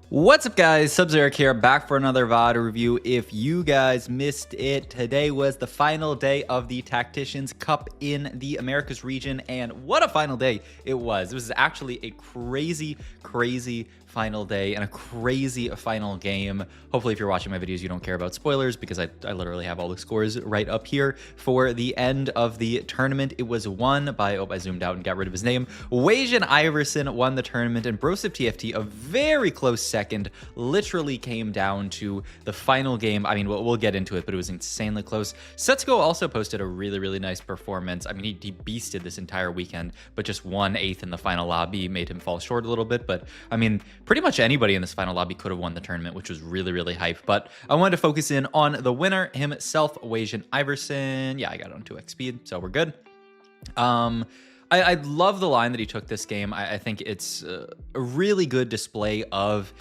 What's up, guys? Sub-Zero here, back for another VOD review. If you guys missed it, today was the final day of the Tacticians Cup in the Americas region, and what a final day it was. It was actually a crazy final day and a crazy final game. Hopefully, if you're watching my videos, you don't care about spoilers, because I literally have all the scores right up here for the end of the tournament. It was won by, I zoomed out and got rid of his name. Wasianiverson won the tournament, and Brosif TFT, a very close second, literally came down to the final game. I mean, we'll get into it, but it was insanely close. Setsuko also posted a really nice performance. I mean, he beasted this entire weekend, but just 1/8 in the final lobby made him fall short a little bit. But I mean, pretty much anybody in this final lobby could have won the tournament, which was really hype. But I wanted to focus in on the winner himself, Wasianiverson. Yeah, I got on 2x speed, so we're good. I love the line that he took this game. I think it's a really good display of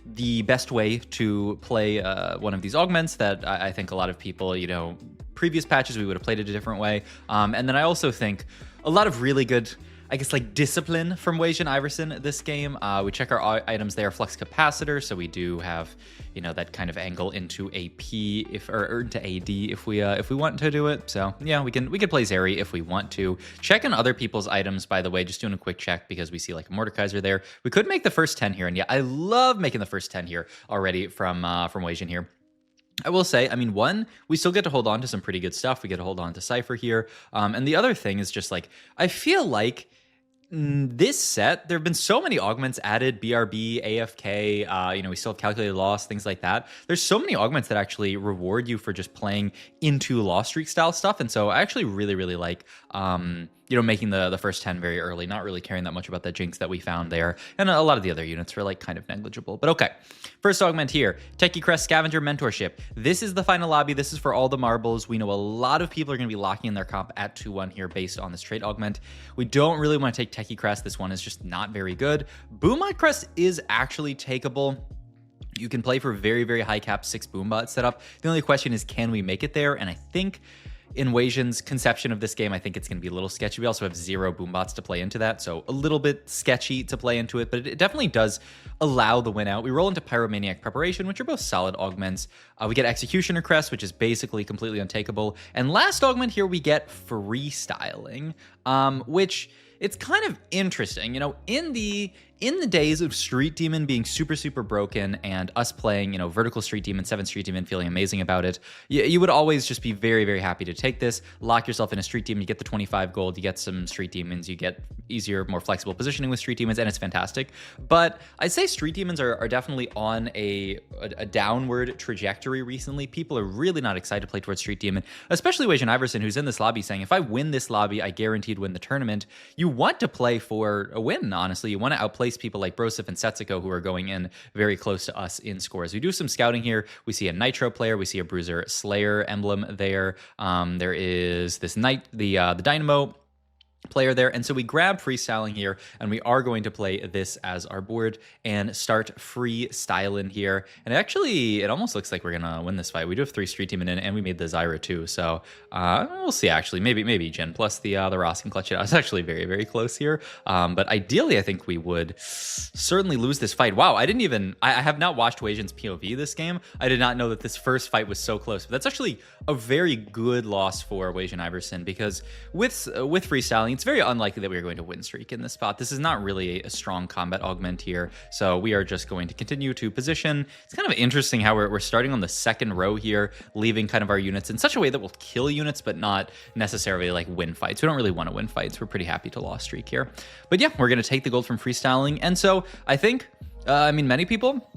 the best way to play one of these augments that I think a lot of people, previous patches, we would have played it a different way. And then I also think a lot of really good, I guess, like discipline from Wasianiverson this game. We check our items there, flux capacitor, so we do have, that kind of angle into AP or into AD if we want to do it. So yeah, we can play Zeri if we want to. Check on other people's items, by the way, just doing a quick check because we see like a Mordekaiser there. We could make the first 10 here, and yeah, I love making the first 10 here already from Wasian here. I will say, I mean, one, we still get to hold on to some pretty good stuff. We get to hold on to Cypher here. And the other thing is just like, I feel like this set, there have been so many augments added, BRB, AFK, we still have calculated loss, things like that. There's so many augments that actually reward you for just playing into loss streak style stuff. And so I actually really like, making the first 10 very early, not really caring that much about that Jinx that we found there. And a lot of the other units were like kind of negligible, but okay. First augment here, Techie Crest Scavenger Mentorship. This is the final lobby. This is for all the marbles. We know a lot of people are going to be locking in their comp at 2-1 here based on this trait augment. We don't really want to take Techie Crest. This one is just not very good. Boombot Crest is actually takeable. You can play for very high cap 6 Boombot setup. The only question is, can we make it there? And I think in Wasian's conception of this game, I think it's going to be a little sketchy. We also have 0 Boombots to play into that, so a little bit sketchy to play into it, but it definitely does allow the win out. We roll into Pyromaniac Preparation, which are both solid augments. We get Executioner Crest, which is basically completely untakeable. And last augment here, we get Freestyling, which it's kind of interesting. In the days of Street Demon being super broken and us playing, Vertical Street Demon, 7 Street Demon, feeling amazing about it, you would always just be very happy to take this, lock yourself in a Street Demon, you get the 25 gold, you get some Street Demons, you get easier, more flexible positioning with Street Demons, and it's fantastic. But I'd say Street Demons are definitely on a downward trajectory recently. People are really not excited to play towards Street Demon, especially Wasianiverson, who's in this lobby saying, if I win this lobby, I guaranteed win the tournament. You want to play for a win, honestly. You want to outplace people like Brosif and Setsuko, who are going in very close to us in scores. We do some scouting here. We see a Nitro player. We see a Bruiser Slayer emblem there. There is this the Dynamo player there, and so we grab Freestyling here, and we are going to play this as our board and start freestyling here. And actually, it almost looks like we're gonna win this fight. We do have 3 Street Demon in, and we made the Zyra too, so we'll see. Actually, maybe Gen plus the Ross can clutch it out. It's actually very close here, but ideally I think we would certainly lose this fight. Wow, I have not watched Wasian's POV this game. I did not know that this first fight was so close, but that's actually a very good loss for Wasianiverson, because with Freestyling, it's very unlikely that we are going to win streak in this spot. This is not really a strong combat augment here, so we are just going to continue to position. It's kind of interesting how we're starting on the second row here, leaving kind of our units in such a way that will kill units, but not necessarily like win fights. We don't really want to win fights. We're pretty happy to loss streak here. But yeah, we're going to take the gold from Freestyling, and so I think, many people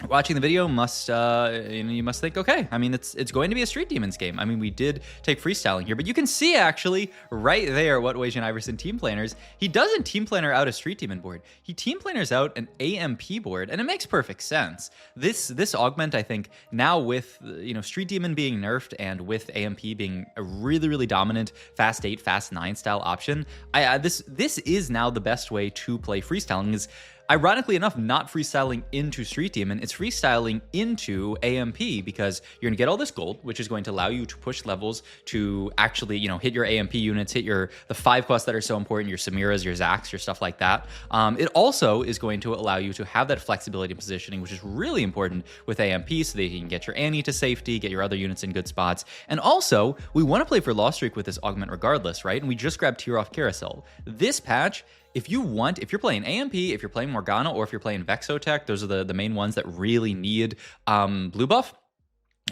watching the video must you must think, okay, I mean, it's going to be a Street Demons game. I mean, we did take Freestyling here, but you can see actually right there what Wasianiverson team planners. He doesn't team planner out a Street Demon board. He team planners out an AMP board, and it makes perfect sense. This augment, I think, now with Street Demon being nerfed and with AMP being a really dominant fast 8, fast 9 style option, this is now the best way to play Freestyling. Is ironically enough, not freestyling into Street Demon, it's freestyling into AMP, because you're going to get all this gold, which is going to allow you to push levels to actually, hit your AMP units, hit the 5 quests that are so important, your Samiras, your Zax, your stuff like that. It also is going to allow you to have that flexibility in positioning, which is really important with AMP, so that you can get your Annie to safety, get your other units in good spots. And also, we want to play for Lost Streak with this augment regardless, right? And we just grabbed Tier off Carousel. This patch, if you're playing AMP, if you're playing Morgana, or if you're playing Vexotech, those are the main ones that really need blue buff.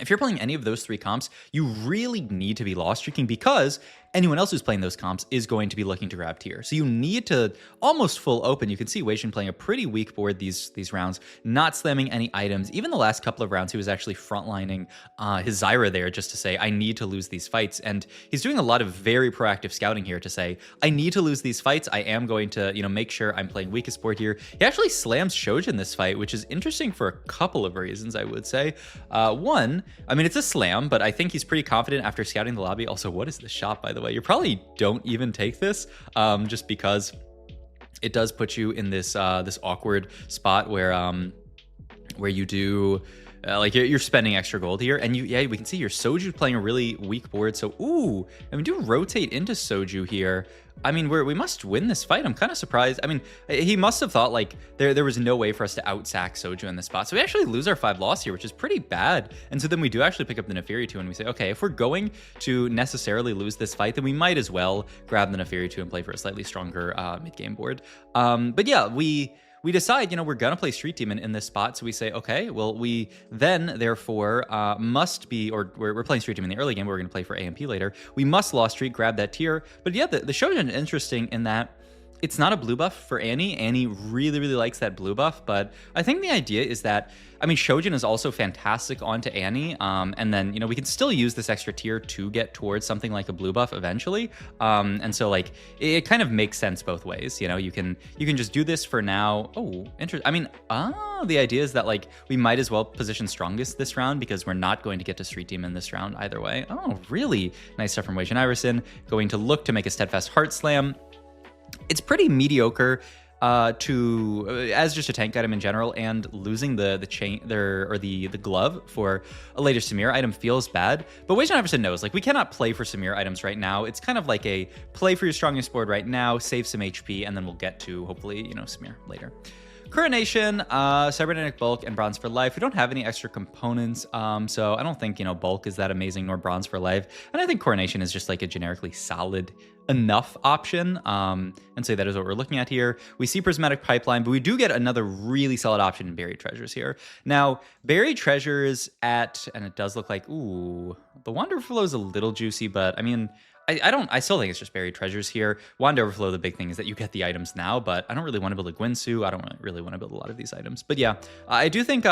If you're playing any of those 3 comps, you really need to be Lost Streaking, because anyone else who's playing those comps is going to be looking to grab tier. So you need to almost full open. You can see Wasian playing a pretty weak board these rounds, not slamming any items. Even the last couple of rounds, he was actually frontlining his Zyra there just to say, I need to lose these fights. And he's doing a lot of very proactive scouting here to say, I need to lose these fights. I am going to, make sure I'm playing weakest board here. He actually slams Shoj in this fight, which is interesting for a couple of reasons, I would say. One, it's a slam, but I think he's pretty confident after scouting the lobby. Also, what is the shot, by the way? You probably don't even take this, just because it does put you in this this awkward spot where you do you're spending extra gold here, and we can see your Soju playing a really weak board. So we do rotate into Soju here. We must win this fight. I'm kind of surprised. He must have thought there was no way for us to out-sack Soju in this spot. So we actually lose our 5 loss here, which is pretty bad. And so then we do actually pick up the Neferi 2, and we say, okay, if we're going to necessarily lose this fight, then we might as well grab the Neferi 2 and play for a slightly stronger mid-game board. But yeah, we decide, we're going to play Street Demon in this spot. So we say, okay, well, we then, therefore, must be, or we're playing Street Demon in the early game, but we're going to play for AMP later. We must Lost Streak, grab that tier. But yeah, the Shojin is interesting in that it's not a blue buff for Annie. Annie really, really likes that blue buff. But I think the idea is that, Shojin is also fantastic onto Annie. And then, we can still use this extra tier to get towards something like a blue buff eventually. And so, it kind of makes sense both ways. You can just do this for now. Oh, interesting. The idea is that, we might as well position strongest this round, because we're not going to get to Street Demon this round either way. Oh, really nice stuff from Wasianiverson. Going to look to make a Steadfast Heart Slam. It's pretty mediocre as just a tank item in general, and losing the chain there, or the glove for a later Samir item feels bad. But Wasianiverson knows, we cannot play for Samir items right now. It's kind of like a play for your strongest board right now, save some HP, and then we'll get to hopefully Samir later. Coronation, Cybernetic Bulk, and Bronze for Life. We don't have any extra components, so I don't think, Bulk is that amazing, nor Bronze for Life. And I think Coronation is just a generically solid enough option, and so that is what we're looking at here. We see Prismatic Pipeline, but we do get another really solid option in Buried Treasures here. Now, Buried Treasures and it does look like, the Wander Overflow is a little juicy, but I still think it's just Buried Treasures here. Wand Overflow, the big thing is that you get the items now, but I don't really want to build a Gwynsu. I don't really want to build a lot of these items. But yeah, I do think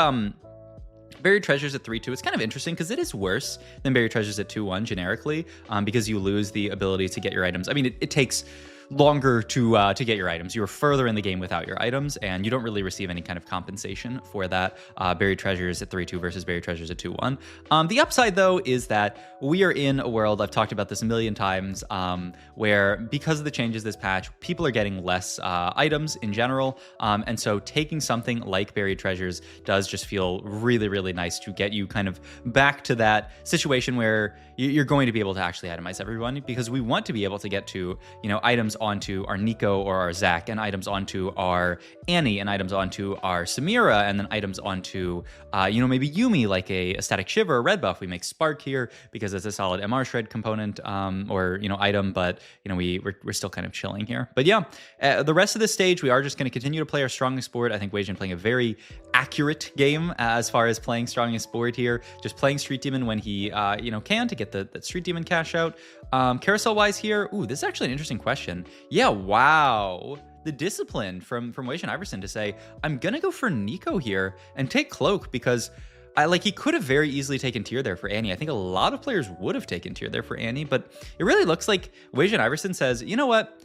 Buried Treasures at 3-2, it's kind of interesting because it is worse than Buried Treasures at 2-1 generically, because you lose the ability to get your items. It takes longer to get your items. You are further in the game without your items, and you don't really receive any kind of compensation for that. Buried Treasures at 3-2 versus Buried Treasures at 2-1. The upside, though, is that we are in a world, I've talked about this a million times, where because of the changes this patch, people are getting less items in general, and so taking something like Buried Treasures does just feel really, really nice to get you kind of back to that situation where you're going to be able to actually itemize everyone, because we want to be able to get to, items onto our Nico or our Zac, and items onto our Annie, and items onto our Samira, and then items onto, maybe Yumi, like a Static Shiver or Red Buff. We make Spark here because it's a solid MR Shred component, or, item, but, we're still kind of chilling here. But yeah, the rest of this stage, we are just going to continue to play our strongest board. I think Wasian playing a very accurate game as far as playing strongest board here, just playing Street Demon when he, can, to get the Street Demon cash out. Carousel-wise here, this is actually an interesting question. Yeah, wow. The discipline from Wasianiverson to say, I'm going to go for Nico here and take Cloak, because he could have very easily taken tier there for Annie. I think a lot of players would have taken tier there for Annie, but it really looks like Wasianiverson says, you know what?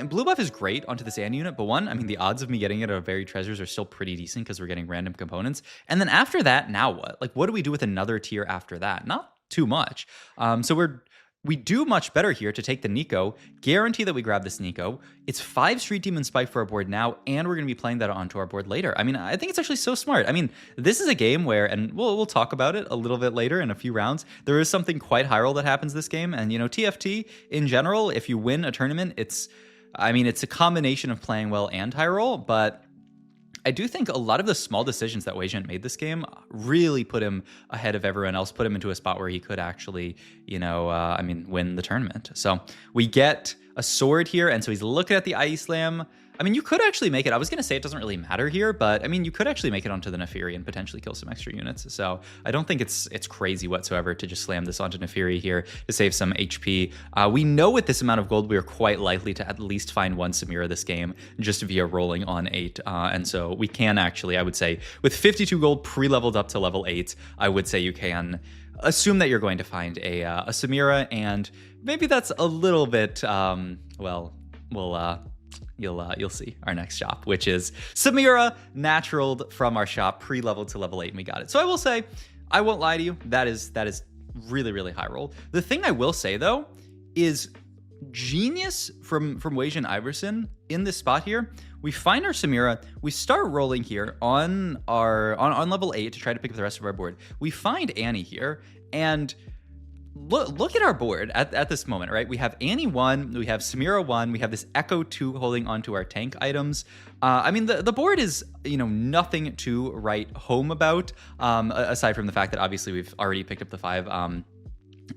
Blue buff is great onto this Annie unit, but the odds of me getting it out of Buried Treasures are still pretty decent because we're getting random components. And then after that, now what? What do we do with another tier after that? Not too much. So we're we do much better here to take the Nico, guarantee that we grab this Nico. It's 5 Street Demon Spike for our board now, and we're going to be playing that onto our board later. I mean, I think it's actually so smart. I mean, this is a game where, and we'll talk about it a little bit later in a few rounds, there is something quite high roll that happens this game. And, you know, TFT in general, if you win a tournament, it's a combination of playing well and high roll, but I do think a lot of the small decisions that Wasian made this game really put him ahead of everyone else, put him into a spot where he could actually, win the tournament. So we get a sword here, and so he's looking at the IE Slam. I mean, you could actually make it. I was going to say it doesn't really matter here, but I mean, you could actually make it onto the Neferi and potentially kill some extra units. So I don't think it's crazy whatsoever to just slam this onto Neferi here to save some HP. We know with this amount of gold, we are quite likely to at least find one Samira this game just via rolling on 8. And so we can actually, I would say, with 52 gold pre-leveled up to level 8, I would say you can assume that you're going to find a Samira, and maybe that's a little bit, You'll see our next shop, which is Samira naturaled from our shop, pre-leveled to level 8, and we got it. So I will say, I won't lie to you, that is really, really high roll. The thing I will say though is genius from Wasianiverson in this spot here. We find our Samira, we start rolling here on level 8 to try to pick up the rest of our board. We find Annie here, and look at our board at this moment, right? We have Annie 1, we have Samira 1, we have this Echo 2 holding onto our tank items. I mean, the board is, nothing to write home about, aside from the fact that obviously we've already picked up the 5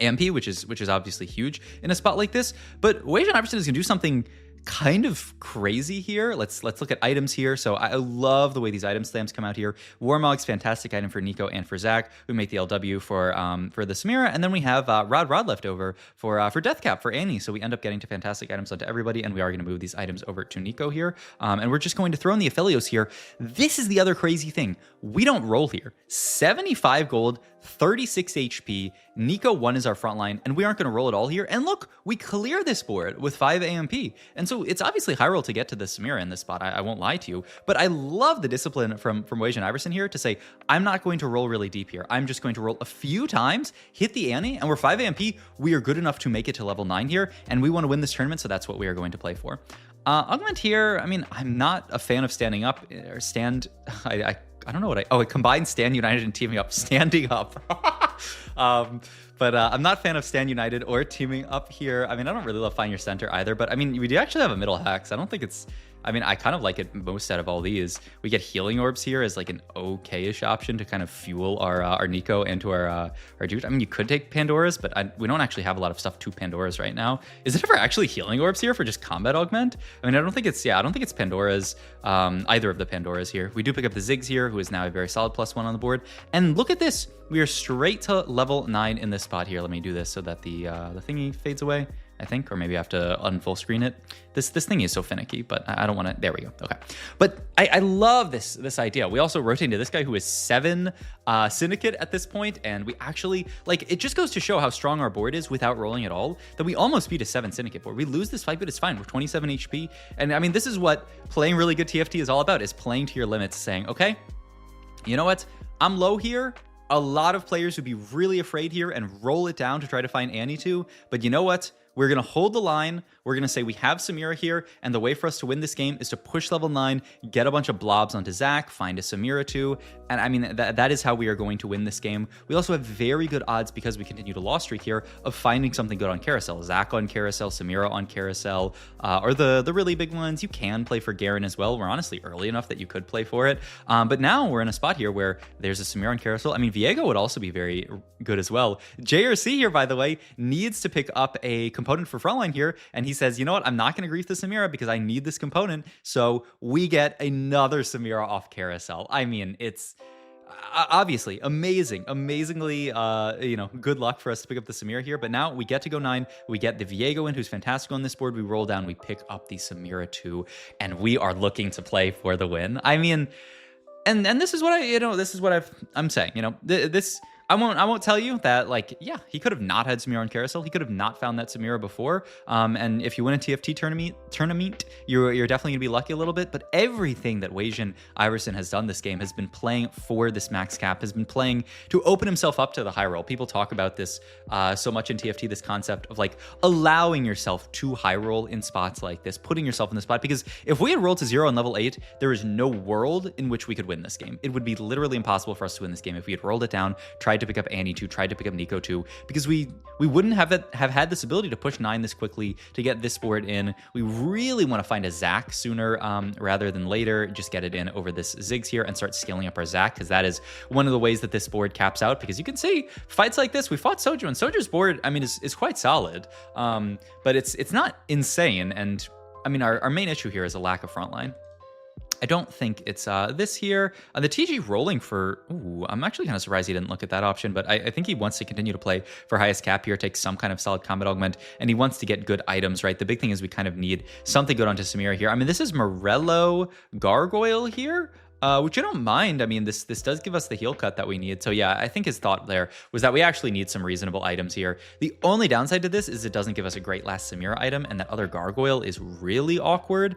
AMP, which is obviously huge in a spot like this. But Wasianiverson is going to do something kind of crazy here. Let's look at items here. So I love the way these item slams come out here. Warmog's fantastic item for Nico and for Zach, who make the LW for the Samira, and then we have Rod left over for Deathcap for Annie. So we end up getting to fantastic items onto everybody, and we are going to move these items over to Nico here. And we're just going to throw in the Aphelios here. This is the other crazy thing. We don't roll here. 75 gold, 36 HP. Nico 1 is our front line, and we aren't going to roll at all here. And look, we clear this board with 5 AMP. And so it's obviously high roll to get to the Samira in this spot. I won't lie to you, but I love the discipline from Wasianiverson here to say, I'm not going to roll really deep here. I'm just going to roll a few times, hit the Annie, and we're 5 AMP. We are good enough to make it to level 9 here, and we want to win this tournament, so that's what we are going to play for. Augment here, I mean, I'm not a fan of standing up, or I don't know what it combines Stand United and Teaming Up. Standing up. But I'm not a fan of Stand United or Teaming Up here. I mean, I don't really love Find Your Center either, but I mean, we do actually have a middle hex. I don't think it's, I mean, I kind of like it most out of all these. We get Healing Orbs here as like an okay-ish option to kind of fuel our Nico and to our dude. I mean, you could take Pandora's, but we don't actually have a lot of stuff to Pandora's right now. Is it ever actually Healing Orbs here for just combat augment? I mean, I don't think it's Pandora's, either of the Pandora's here. We do pick up the Ziggs here, who is now a very solid +1 on the board. And look at this. We are straight to level 9 in this spot here. Let me do this so that the thingy fades away, I think, or maybe I have to unfull screen it. This thingy is so finicky, but I don't want to. There we go. Okay, but I love this idea. We also rotate into this guy who is 7 Syndicate at this point, and we actually, like, it just goes to show how strong our board is without rolling at all, that we almost beat a 7 Syndicate board. We lose this fight, but it's fine. We're 27 HP, and I mean, this is what playing really good TFT is all about, is playing to your limits, saying, okay, you know what? I'm low here. A lot of players would be really afraid here and roll it down to try to find Annie 2, but you know what? We're going to hold the line. We're going to say we have Samira here, and the way for us to win this game is to push level 9, get a bunch of blobs onto Zach, find a Samira 2, and I mean, that is how we are going to win this game. We also have very good odds, because we continue to loss streak here, of finding something good on Carousel. Zach on Carousel, Samira on Carousel, or the really big ones. You can play for Garen as well. We're honestly early enough that you could play for it, but now we're in a spot here where there's a Samira on Carousel. I mean, Viego would also be very good as well. JRC here, by the way, needs to pick up a component for frontline here, and he says, you know what, I'm not going to grief the Samira because I need this component, so we get another Samira off Carousel. I mean, it's obviously amazingly good luck for us to pick up the Samira here, but now we get to go 9, we get the Viego in, who's fantastic on this board, we roll down, we pick up the Samira 2, and we are looking to play for the win. I mean, and this is what I'm saying, this, I won't tell you that, like, yeah, he could have not had Samira on carousel. He could have not found that Samira before. And if you win a TFT tournament, you're definitely gonna be lucky a little bit. But everything that Wasianiverson has done this game has been playing for this max cap, has been playing to open himself up to the high roll. People talk about this so much in TFT, this concept of like allowing yourself to high roll in spots like this, putting yourself in the spot. Because if we had rolled to 0 on level 8, there is no world in which we could win this game. It would be literally impossible for us to win this game if we had rolled it down, tried to pick up Annie 2, tried to pick up Nico 2, because we wouldn't have had this ability to push 9 this quickly, to get this board in. We really want to find a Zac sooner rather than later, just get it in over this Ziggs here and start scaling up our Zac, because that is one of the ways that this board caps out. Because you can see fights like this, we fought Soju, and Soju's board, I mean, is quite solid, but it's not insane. And I mean, our main issue here is a lack of frontline. I don't think it's this here. The TG rolling for, ooh, I'm actually kind of surprised he didn't look at that option, but I think he wants to continue to play for highest cap here, take some kind of solid combat augment, and he wants to get good items, right? The big thing is we kind of need something good onto Samira here. I mean, this is Morello Gargoyle here. Which I don't mind. I mean, this does give us the heal cut that we need. So yeah, I think his thought there was that we actually need some reasonable items here. The only downside to this is it doesn't give us a great last Samira item, and that other Gargoyle is really awkward,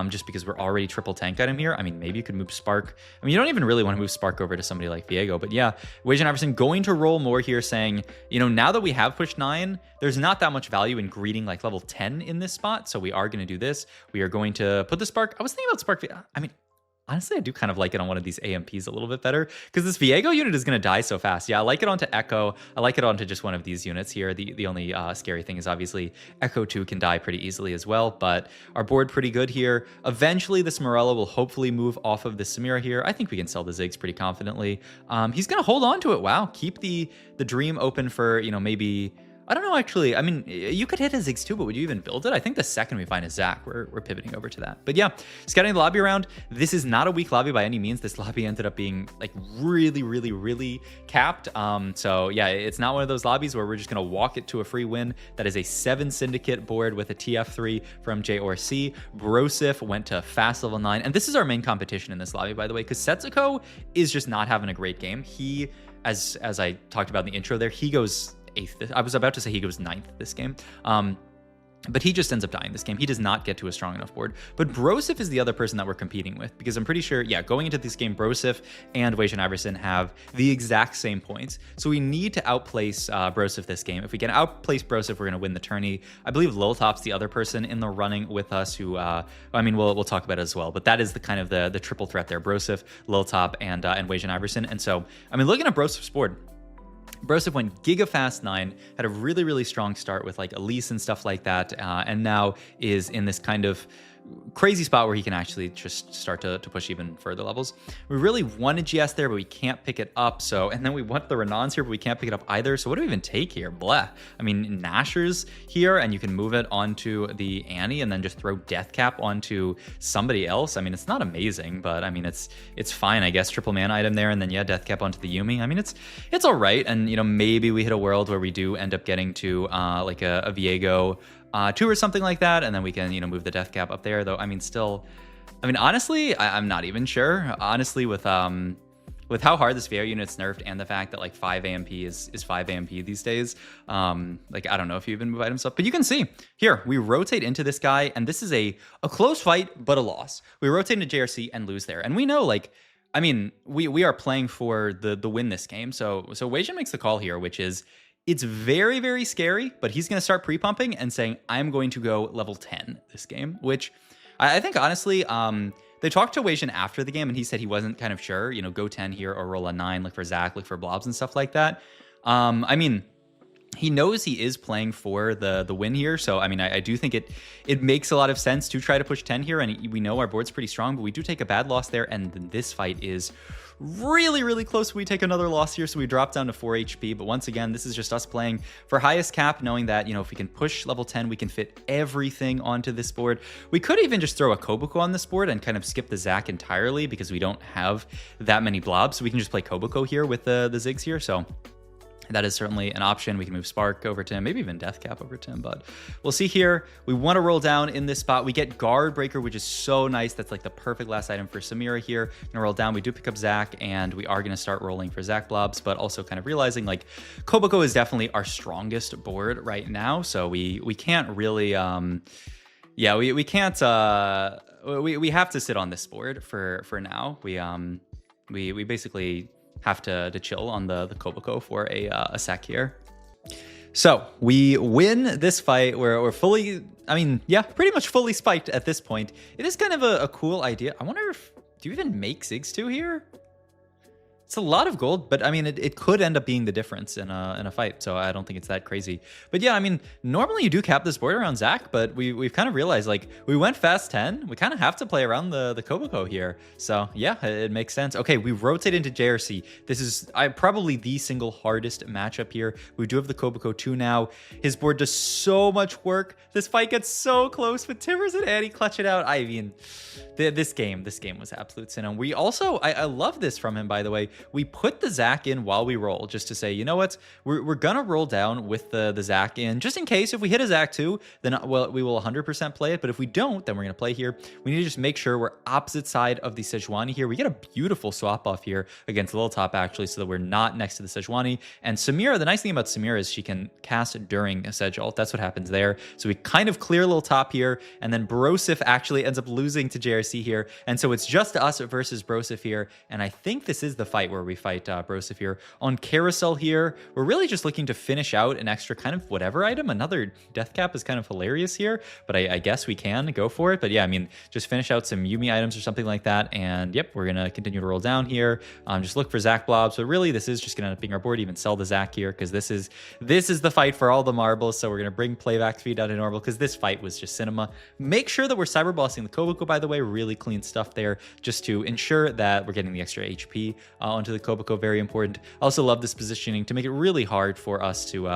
just because we're already triple tank item here. I mean, maybe you could move Spark. I mean, you don't even really want to move Spark over to somebody like Viego, but yeah, Wasianiverson going to roll more here, saying, you know, now that we have pushed 9, there's not that much value in greeting like level 10 in this spot, so we are going to do this. We are going to put the Spark. I was thinking about Spark. I mean, honestly, I do kind of like it on one of these AMPs a little bit better, because this Viego unit is going to die so fast. Yeah, I like it onto Echo. I like it onto just one of these units here. The only scary thing is obviously Echo 2 can die pretty easily as well, but our board pretty good here. Eventually, this Morello will hopefully move off of the Samira here. I think we can sell the Ziggs pretty confidently. He's going to hold on to it. Wow, keep the dream open for, you know, maybe... I don't know, actually. I mean, you could hit a Ziggs too, but would you even build it? I think the second we find a Zac, we're pivoting over to that. But yeah, scouting the lobby around. This is not a weak lobby by any means. This lobby ended up being like really capped. So yeah, it's not one of those lobbies where we're just going to walk it to a free win. That is a 7 syndicate board with a TF3 from J or C. Brosif went to fast level 9. And this is our main competition in this lobby, by the way, because Setsuko is just not having a great game. He, as I talked about in the intro there, he goes 8th. I was about to say he goes 9th this game. But he just ends up dying this game. He does not get to a strong enough board. But Brosif is the other person that we're competing with, because I'm pretty sure, yeah, going into this game, Brosif and Wasianiverson have the exact same points. So we need to outplace Brosif this game. If we can outplace Brosif, we're going to win the tourney. I believe Liltop's the other person in the running with us who, I mean, we'll talk about it as well. But that is the kind of the triple threat there: Brosif, Liltop, and Wasianiverson. And so, I mean, looking at Brosif's board, Brosif went Giga Fast 9, had a really strong start with like Elise and stuff like that, and now is in this kind of crazy spot where he can actually just start to push even further levels. We really wanted GS there, but we can't pick it up. So, and then we want the Renans here, but we can't pick it up either. So what do we even take here? Bleh. I mean, Nashor's here, and you can move it onto the Annie and then just throw Death Cap onto somebody else. I mean, it's not amazing, but I mean, it's fine, I guess. Triple mana item there, and then yeah, Death Cap onto the Yumi. I mean, it's all right. And you know, maybe we hit a world where we do end up getting to like a Viego 2 or something like that, and then we can, you know, move the Death Cap up there. Though, I mean, still, I mean, honestly, I'm not even sure. Honestly, with how hard this Viego unit's nerfed, and the fact that like 5 AMP is 5 AMP these days, like I don't know if you even move items up, but you can see here we rotate into this guy, and this is a close fight but a loss. We rotate into JRC and lose there, and we know, like, I mean, we are playing for the win this game. So Wasian makes the call here, which is, it's very scary, but he's going to start pre-pumping and saying, I'm going to go level 10 this game, which I think, honestly, they talked to Wasian after the game, and he said he wasn't kind of sure, you know, go 10 here or roll a 9, look for Zac, look for blobs and stuff like that. I mean, he knows he is playing for the win here, so I mean, I do think it makes a lot of sense to try to push 10 here, and we know our board's pretty strong, but we do take a bad loss there, and then this fight is really close. We take another loss here, so we drop down to 4 HP. But once again, this is just us playing for highest cap, knowing that, you know, if we can push level 10, we can fit everything onto this board. We could even just throw a Kobuko on this board and kind of skip the Zac entirely, because we don't have that many blobs, so we can just play Kobuko here with the Ziggs here. So that is certainly an option. We can move Spark over to him, maybe even Deathcap over to him, but we'll see here. We want to roll down in this spot. We get Guard Breaker, which is so nice. That's like the perfect last item for Samira here. Gonna roll down. We do pick up Zac, and we are gonna start rolling for Zac Blobs, but also kind of realizing like Koboko is definitely our strongest board right now, so we can't really, yeah, we can't. We have to sit on this board for now. We basically have to chill on the Koboko for a sec here. So we win this fight. We're fully, I mean, yeah, pretty much fully spiked at this point. It is kind of a cool idea. I wonder if, do you even make Ziggs 2 here? It's a lot of gold, but I mean, it could end up being the difference in a fight, so I don't think it's that crazy. But yeah, I mean, normally you do cap this board around Zac, but we've kind of realized, like, we went fast 10. We kind of have to play around the Koboko here. So yeah, it makes sense. Okay, we rotate into JRC. This is probably the single hardest matchup here. We do have the Koboko 2 now. His board does so much work. This fight gets so close with Timbers and Annie clutch it out. I mean, this game was absolute sin. And we also, I love this from him, by the way. We put the Zac in while we roll, just to say, you know what, we're gonna roll down with the Zac in, just in case if we hit a Zac 2, then well, we will 100% play it. But if we don't, then we're gonna play here. We need to just make sure we're opposite side of the Sejuani here. We get a beautiful swap off here against Little Top, actually, so that we're not next to the Sejuani. And Samira, the nice thing about Samira is she can cast during a Sej ult. That's what happens there. So we kind of clear Little Top here, and then Brosif actually ends up losing to JRC here. And so it's just us versus Brosif here. And I think this is the fight where we fight Brosif here. On Carousel here, we're really just looking to finish out an extra kind of whatever item. Another Deathcap is kind of hilarious here, but I guess we can go for it. But yeah, I mean, just finish out some Yumi items or something like that. And yep, we're going to continue to roll down here. Just look for Zac Blobs. But really, this is just going to end up being our board. Even sell the Zac here, because this is the fight for all the marbles. So we're going to bring playback speed down to normal, because this fight was just cinema. Make sure that we're cyberbossing the Koboko, by the way. Really clean stuff there, just to ensure that we're getting the extra HP onto the Koboko. Very important. I also love this positioning to make it really hard for us to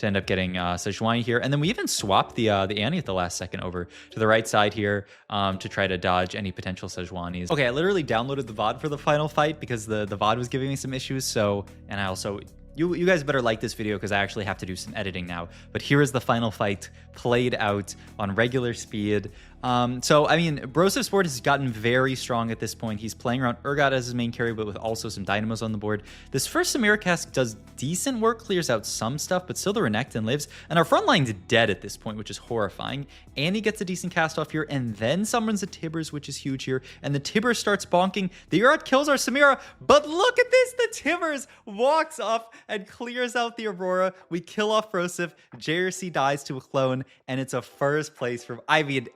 end up getting Sejuani here. And then we even swapped the Annie at the last second over to the right side here to try to dodge any potential Sejuanis. Okay, I literally downloaded the VOD for the final fight because the VOD was giving me some issues. So, and I also, you guys better like this video because I actually have to do some editing now. But here is the final fight played out on regular speed. So, I mean, Brosif's board has gotten very strong at this point. He's playing around Urgot as his main carry, but with also some Dynamos on the board. This first Samira cast does decent work, clears out some stuff, but still the Renekton lives. And our front line's dead at this point, which is horrifying. Annie gets a decent cast off here, and then summons a Tibbers, which is huge here. And the Tibbers starts bonking. The Urgot kills our Samira, but look at this! The Tibbers walks up and clears out the Aurora. We kill off Brosif. JRC dies to a clone, and it's a first place from, I mean,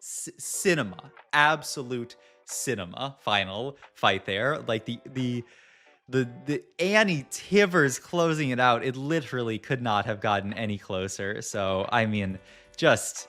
cinema, absolute cinema final fight there. Like the Annie Tivers closing it out, it literally could not have gotten any closer. So I mean, just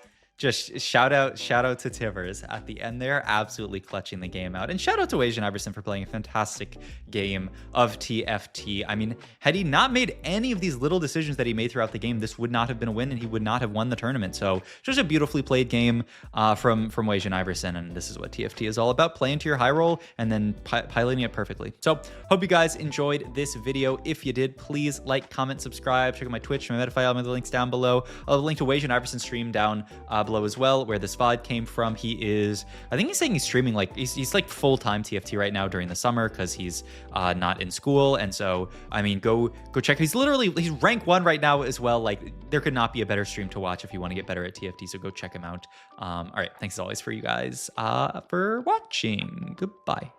shout out to Tivers at the end there, absolutely clutching the game out. And shout out to Wasianiverson for playing a fantastic game of TFT. I mean, had he not made any of these little decisions that he made throughout the game, this would not have been a win and he would not have won the tournament. So just a beautifully played game from Wasianiverson, and this is what TFT is all about: playing to your high roll and then piloting it perfectly. So hope you guys enjoyed this video. If you did, please like, comment, subscribe, check out my Twitch, my Metafy, all my links down below. I'll link to Wasianiverson's stream down below as well, where this VOD came from. He is, I think he's saying he's streaming like he's like full-time TFT right now during the summer because he's not in school. And so I mean, go check. He's rank 1 right now as well. Like, there could not be a better stream to watch if you want to get better at TFT, so go check him out. All right, thanks as always for you guys for watching. Goodbye.